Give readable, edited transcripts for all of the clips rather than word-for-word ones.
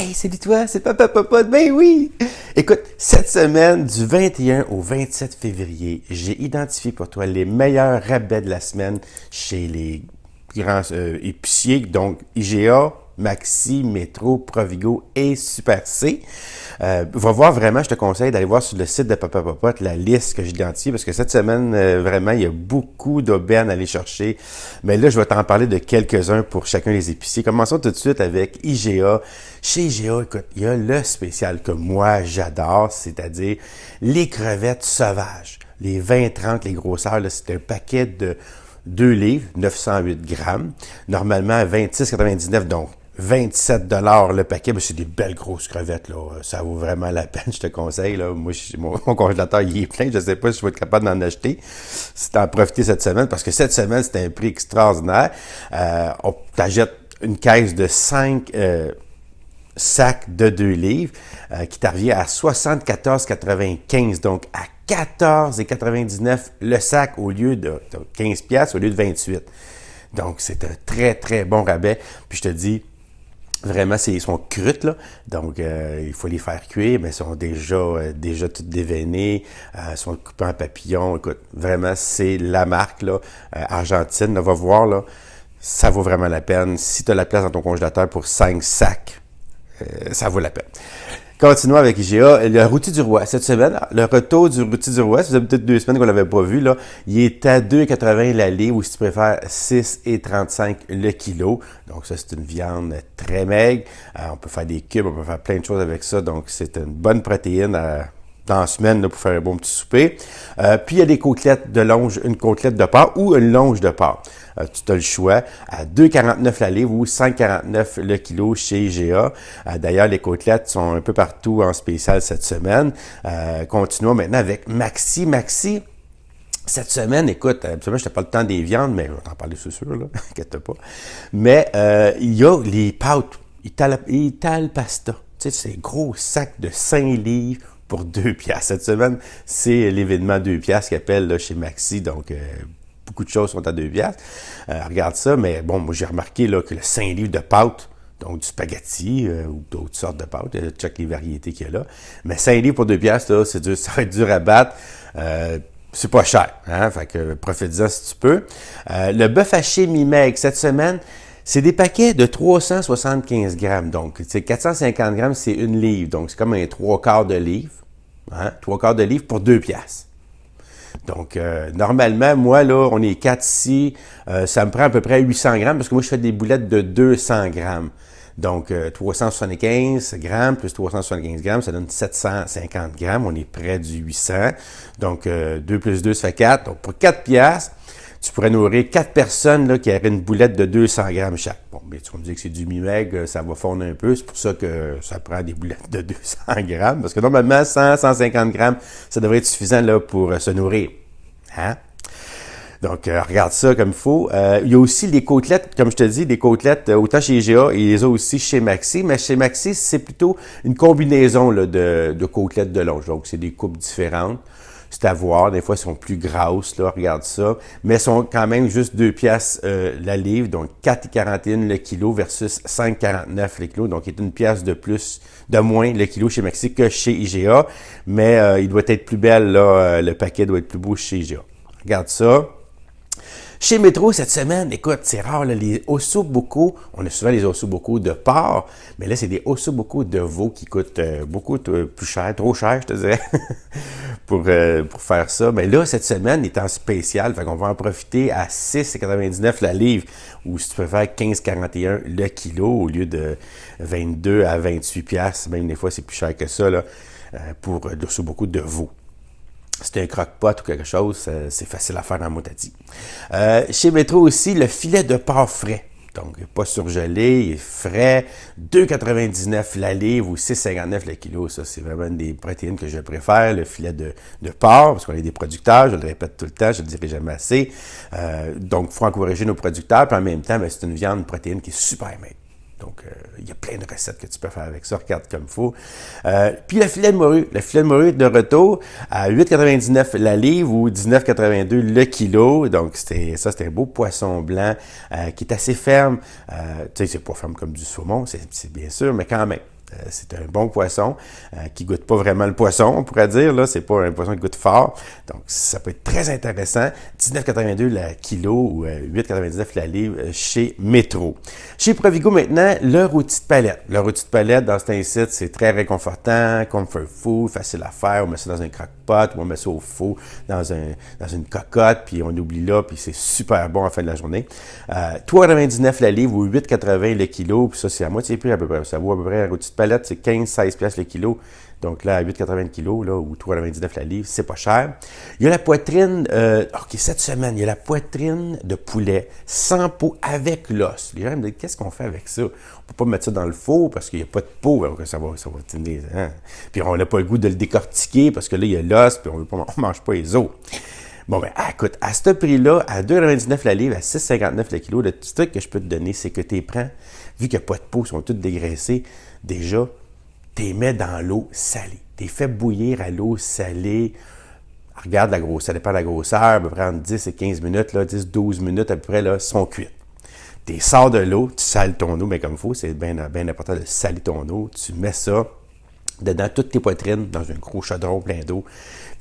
Hey, salut toi, c'est Papa Popote, ben oui! Écoute, cette semaine, du 21 au 27 février, j'ai identifié pour toi les meilleurs rabais de la semaine chez les grands épiciers, donc IGA, Maxi, Métro, Provigo et Super C. Va voir vraiment, je te conseille d'aller voir sur le site de Papa Popote la liste que j'ai identifiée parce que cette semaine, vraiment, il y a beaucoup d'aubaines à aller chercher. Mais là, je vais t'en parler de quelques-uns pour chacun des épiciers. Commençons tout de suite avec IGA. Chez IGA, écoute, il y a le spécial que moi, j'adore, c'est-à-dire les crevettes sauvages. Les 20-30, les grosseurs, là, c'est un paquet de 2 livres, 908 grammes. Normalement, à 26,99, donc 27 $ le paquet. Ben, c'est des belles grosses crevettes, là. Ça vaut vraiment la peine, je te conseille, là. Moi, mon congélateur, il est plein. Je sais pas si je vais être capable d'en acheter. Si t'en profiter cette semaine, parce que cette semaine, c'est un prix extraordinaire. On t'achète une caisse de 5 sacs de 2 livres qui t'arrive à 74,95. Donc, à 14,99 le sac au lieu de 15 piastres au lieu de 28. Donc, c'est un très, très bon rabais. Puis, je te dis, vraiment, ils sont crutes, là. Donc, il faut les faire cuire, mais ils sont déjà toutes déveinées, sont coupées en papillons. Écoute, vraiment, c'est la marque, là, argentine. Là, va voir, là, ça vaut vraiment la peine. Si tu as la place dans ton congélateur pour 5 sacs, ça vaut la peine. Continuons avec IGA, le rôti du roi. Cette semaine, le retour du rôti du roi, ça faisait peut-être 2 semaines qu'on l'avait pas vu, là. Il est à 2,80 la livre, ou si tu préfères, 6,35 le kilo. Donc ça, c'est une viande très maigre. On peut faire des cubes, on peut faire plein de choses avec ça. Donc c'est une bonne protéine dans la semaine là, pour faire un bon petit souper. Puis il y a des côtelettes de longe, une côtelette de porc ou une longe de porc. Tu as le choix à 2,49 la livre ou 5,49 le kilo chez IGA. D'ailleurs, les côtelettes sont un peu partout en spécial cette semaine. Continuons maintenant avec Maxi. Maxi, cette semaine, écoute, absolument, je n'ai pas le temps des viandes, mais je vais t'en parler, c'est sûr, là, inquiète pas. Mais il y a les pâtes, Ital Pasta. Tu sais, c'est un gros sac de 5 livres pour 2 piastres. Cette semaine, c'est l'événement 2 piastres qu'ils appellent là, chez Maxi, donc beaucoup de choses sont à 2 piastres. Regarde ça, mais bon, moi j'ai remarqué là, que le 5 livres de pâtes, donc du spaghetti ou d'autres sortes de pâtes, check les variétés qu'il y a là, mais 5 livres pour 2 piastres, là, c'est dur, ça va être dur à battre. C'est pas cher, hein? Fait que profite-en si tu peux. Le bœuf haché mi-maigre, cette semaine, c'est des paquets de 375 grammes. Donc, 450 grammes, c'est 1 livre. Donc, c'est comme un 3/4 de livre. Hein? 3/4 de livre pour 2 piastres. Donc, normalement, moi, là, on est 4 ici. Ça me prend à peu près 800 grammes parce que moi, je fais des boulettes de 200 grammes. Donc, 375 grammes plus 375 grammes, ça donne 750 grammes. On est près du 800. Donc, 2 plus 2, ça fait 4. Donc, pour 4 piastres, tu pourrais nourrir 4 personnes là, qui auraient une boulette de 200 grammes chaque. Bon, mais tu vas me dire que c'est du mi-maigre, ça va fondre un peu. C'est pour ça que ça prend des boulettes de 200 grammes. Parce que normalement, 100-150 grammes, ça devrait être suffisant là, pour se nourrir. Hein? Donc, regarde ça comme il faut. Il y a aussi les côtelettes, comme je te dis, des côtelettes autant chez IGA et les a aussi chez Maxi. Mais chez Maxi, c'est plutôt une combinaison là, de côtelettes de longe. Donc, c'est des coupes différentes. C'est à voir. Des fois, elles sont plus grasses, là, regarde ça. Mais elles sont quand même juste 2 piastres la livre, donc 4,41 le kilo versus 5,49 le kilo. Donc, il est 1 piastre de moins le kilo chez Maxi que chez IGA. Mais il doit être plus belle, là, le paquet doit être plus beau chez IGA. Regarde ça. Chez Métro, cette semaine, écoute, c'est rare, là, les ossobuco, on a souvent les ossobuco de porc, mais là, c'est des ossobuco de veau qui coûtent beaucoup plus cher, trop cher, je te dirais, pour faire ça. Mais là, cette semaine, il est en spécial, fait qu'on va en profiter à 6,99 la livre, ou si tu préfères 15,41 le kilo, au lieu de 22 à 28 piastres, même des fois, c'est plus cher que ça, là, pour l'ossobuco de veau. C'est un croque-pot ou quelque chose, c'est facile à faire en motadi. Chez Métro aussi, le filet de porc frais. Donc, pas surgelé, il est frais. 2,99 la livre ou 6,59 le kilo. Ça, c'est vraiment une des protéines que je préfère, le filet de porc, parce qu'on est des producteurs, je le répète tout le temps, je ne le dirai jamais assez. Donc, il faut encourager nos producteurs, puis en même temps, c'est une viande, une protéine qui est super maigre. Donc, il y a plein de recettes que tu peux faire avec ça. Regarde comme il faut. Puis, le filet de morue. Le filet de morue est de retour à 8,99 la livre ou 19,82 le kilo. Donc, c'est un beau poisson blanc qui est assez ferme. Tu sais, c'est pas ferme comme du saumon, c'est bien sûr, mais quand même. C'est un bon poisson qui goûte pas vraiment le poisson, on pourrait dire. Là, c'est pas un poisson qui goûte fort. Donc, ça peut être très intéressant. 19,82 le kilo ou 8,99 la livre chez Métro. Chez Provigo, maintenant, le rôti de palette. Le rôti de palette, dans cet incite, c'est très réconfortant, comfort food, facile à faire. On met ça dans un crock-pot ou on met ça au four dans une cocotte, puis on oublie là, puis c'est super bon à la fin de la journée. 3,99 la livre ou 8,80 le kilo, puis ça, c'est à moitié prix à peu près. Ça vaut à peu près un rôti de palette, c'est 15-16 piastres le kilo. Donc là, à 8,80 le kilo, là, ou 3,99 la livre, c'est pas cher. Il y a la poitrine, cette semaine, il y a la poitrine de poulet sans peau avec l'os. Les gens me disent, qu'est-ce qu'on fait avec ça? On peut pas mettre ça dans le four parce qu'il n'y a pas de peau, donc ça va tenir, hein? Puis on n'a pas le goût de le décortiquer parce que là, il y a l'os, puis on ne mange pas les os. Bon, ben, écoute, à ce prix-là, à 2,99 la livre, à 6,59 le kilo, le petit truc que je peux te donner, c'est que tu les prends, vu qu'il n'y a pas de peau, ils sont toutes dégraissés, déjà, tu les mets dans l'eau salée. Tu les fais bouillir à l'eau salée. Regarde la grosseur, ça dépend de la grosseur, à peu près entre 10 et 15 minutes, 10-12 minutes à peu près, là, sont cuites. Tu les sors de l'eau, tu sales ton eau, mais comme il faut, c'est bien important de saler ton eau. Tu mets ça dedans toutes tes poitrines, dans un gros chaudron plein d'eau.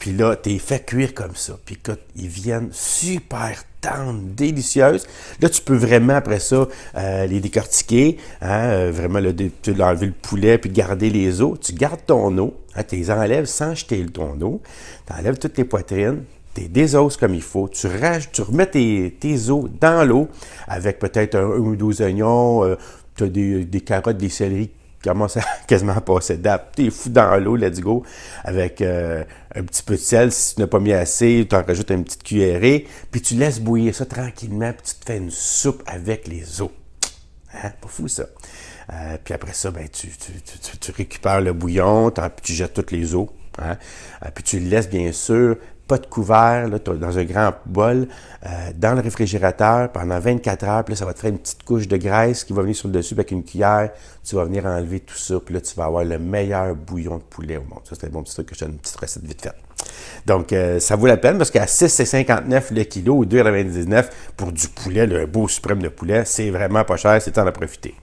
Puis là, tu les fais cuire comme ça. Puis écoute, ils viennent super tendres, délicieuses. Là, tu peux vraiment, après ça, les décortiquer. Vraiment, tu enlever le poulet puis garder les os. Tu gardes ton eau. Tu les enlèves sans jeter ton eau. Tu enlèves toutes tes poitrines. Tu les désosses comme il faut. Tu remets tes os dans l'eau avec peut-être un ou deux oignons. Tu as des carottes, des céleris commence à quasiment passer date. T'es fou dans l'eau, let's go, avec un petit peu de sel. Si tu n'as pas mis assez, tu en rajoutes une petite cuillerée, puis tu laisses bouillir ça tranquillement, puis tu te fais une soupe avec les os. Hein? Pas fou, ça. Puis après ça, ben, tu récupères le bouillon, puis tu jettes toutes les os. Hein? Puis tu le laisses, bien sûr, pas de couvert, là, dans un grand bol, dans le réfrigérateur pendant 24 heures. Puis là, ça va te faire une petite couche de graisse qui va venir sur le dessus avec une cuillère. Tu vas venir enlever tout ça. Puis là, tu vas avoir le meilleur bouillon de poulet au monde. Ça, c'est un bon petit truc que je te donne une petite recette vite faite. Donc, ça vaut la peine parce qu'à 6,59 le kilo ou 2,99 pour du poulet, le beau suprême de poulet, c'est vraiment pas cher, c'est temps d'en profiter.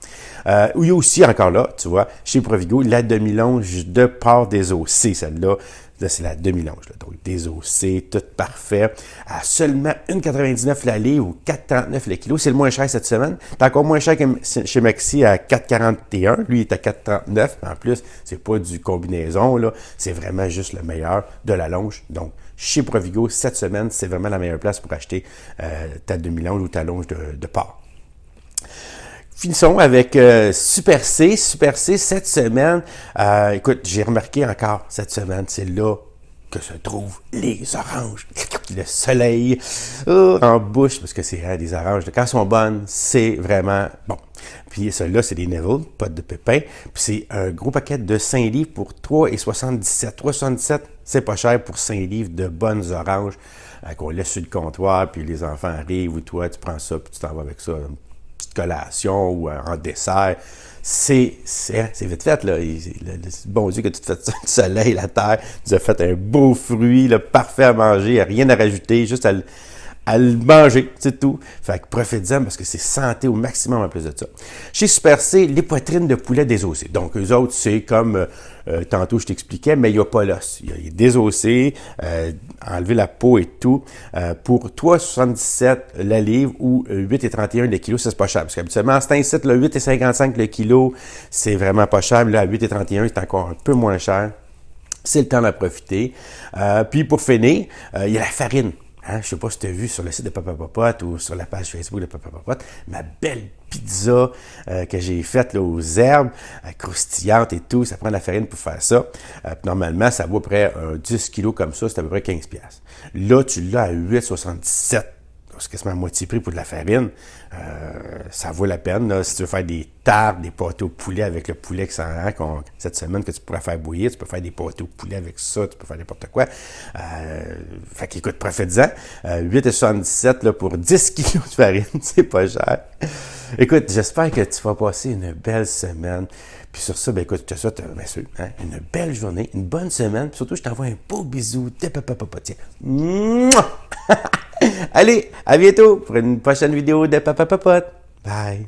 Il y a aussi, encore là, tu vois, chez Provigo, la demi-longe de porc désossé, celle-là. Là, c'est la demi-longe. Là. Donc, désossé, tout parfait. À seulement 1,99 la livre ou 4,39 le kilo. C'est le moins cher cette semaine. C'est encore moins cher que chez Maxi à 4,41. Lui, il est à 4,39. En plus, c'est pas du combinaison. Là. C'est vraiment juste le meilleur de la longe. Donc, chez Provigo, cette semaine, c'est vraiment la meilleure place pour acheter ta demi-longe ou ta longe de porc. Finissons avec Super C. Super C, cette semaine, écoute, j'ai remarqué encore cette semaine, c'est là que se trouvent les oranges. Le soleil en bouche, parce que c'est des oranges. Quand elles sont bonnes, c'est vraiment bon. Puis ceux-là, c'est des Neville, pas de pépins. Puis c'est un gros paquet de 5 livres pour 3,77. 3,77, c'est pas cher pour 5 livres de bonnes oranges qu'on laisse sur le comptoir, puis les enfants arrivent, ou toi, tu prends ça, puis tu t'en vas avec ça. Petite collation ou en dessert, c'est vite fait, là. Bon Dieu que tu te fais ça, le soleil, la terre, tu as fait un beau fruit, là, parfait à manger, rien à rajouter, juste à le manger, c'est tout. Fait que profitez-en parce que c'est santé au maximum en plus de ça. Chez Super C, les poitrines de poulet désossées. Donc, eux autres, c'est comme tantôt je t'expliquais, mais il n'y a pas l'os. Il est désossé, enlever la peau et tout. Pour 3,77 la livre ou 8,31 le kilo, ça c'est pas cher. Parce qu'habituellement, c'est un site, 8,55 le kilo, c'est vraiment pas cher. Mais là, à 8,31, c'est encore un peu moins cher. C'est le temps d'en profiter. Puis pour finir, il y a la farine. Hein, je ne sais pas si tu as vu sur le site de Papa Popote ou sur la page Facebook de Papa Popote, ma belle pizza que j'ai faite là, aux herbes, croustillante et tout. Ça prend de la farine pour faire ça. Normalement, ça vaut à peu près 10 kilos comme ça, c'est à peu près 15$. Là, tu l'as à 8,77$. C'est quasiment à moitié prix pour de la farine. Ça vaut la peine. Là, si tu veux faire des tartes, des pâtés au poulet avec le poulet qui s'en rend cette semaine que tu pourrais faire bouillir, tu peux faire des pâtés au poulet avec ça, tu peux faire n'importe quoi. Fait qu'écoute, profite-en. 8,77 là, pour 10 kilos de farine, c'est pas cher. Écoute, j'espère que tu vas passer une belle semaine. Puis sur ça, ben écoute, je te souhaite, bien sûr, hein, une belle journée, une bonne semaine. Puis surtout, je t'envoie un beau bisou de Papa Popote. Allez, à bientôt pour une prochaine vidéo de Papa Popote. Bye!